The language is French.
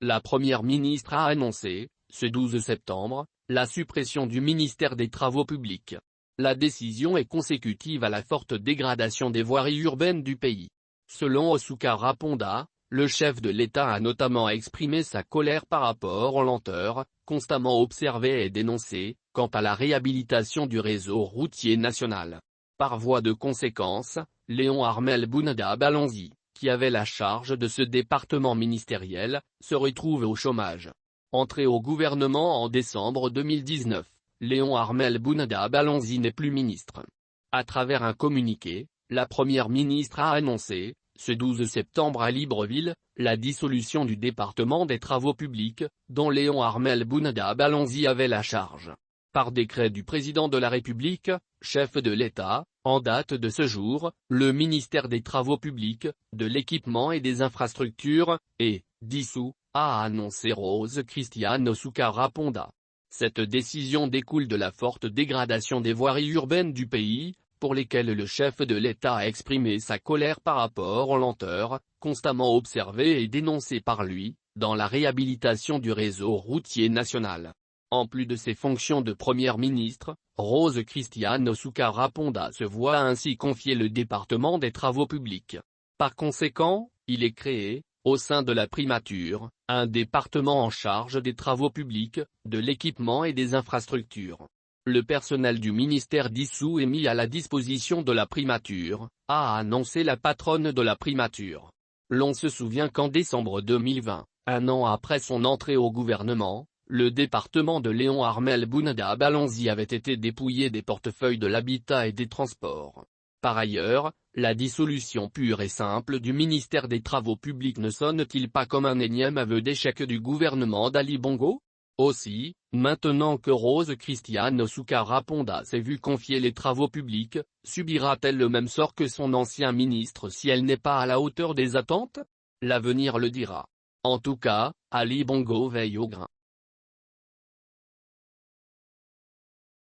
La première ministre a annoncé, ce 12 septembre, la suppression du ministère des Travaux publics. La décision est consécutive à la forte dégradation des voiries urbaines du pays. Selon Osuka Raponda, le chef de l'État a notamment exprimé sa colère par rapport aux lenteurs, constamment observées et dénoncées, quant à la réhabilitation du réseau routier national. Par voie de conséquence, Léon Armel Bounada Balanzi, qui avait la charge de ce département ministériel, se retrouve au chômage. Entré au gouvernement en décembre 2019, Léon Armel Bounada Balanzi n'est plus ministre. À travers un communiqué, la première ministre a annoncé, ce 12 septembre à Libreville, la dissolution du département des Travaux publics, dont Léon Armel Bounada Balanzi avait la charge. Par décret du président de la République, chef de l'État, en date de ce jour, le ministère des Travaux publics, de l'Équipement et des Infrastructures, est dissous, a annoncé Rose Christiane Osuka Raponda. Cette décision découle de la forte dégradation des voiries urbaines du pays, pour lesquelles le chef de l'État a exprimé sa colère par rapport aux lenteurs, constamment observées et dénoncées par lui, dans la réhabilitation du réseau routier national. En plus de ses fonctions de première ministre, Rose Christiane Osuka Raponda se voit ainsi confier le département des Travaux publics. Par conséquent, il est créé, au sein de la primature, un département en charge des travaux publics, de l'équipement et des infrastructures. Le personnel du ministère dissous est mis à la disposition de la primature, a annoncé la patronne de la primature. L'on se souvient qu'en décembre 2020, un an après son entrée au gouvernement, le département de Léon Armel Bounada Balanzi avait été dépouillé des portefeuilles de l'habitat et des transports. Par ailleurs, la dissolution pure et simple du ministère des Travaux publics ne sonne-t-il pas comme un énième aveu d'échec du gouvernement d'Ali Bongo? Aussi, maintenant que Rose Christiane Osuka Raponda s'est vue confier les travaux publics, subira-t-elle le même sort que son ancien ministre si elle n'est pas à la hauteur des attentes? L'avenir le dira. En tout cas, Ali Bongo veille au grain.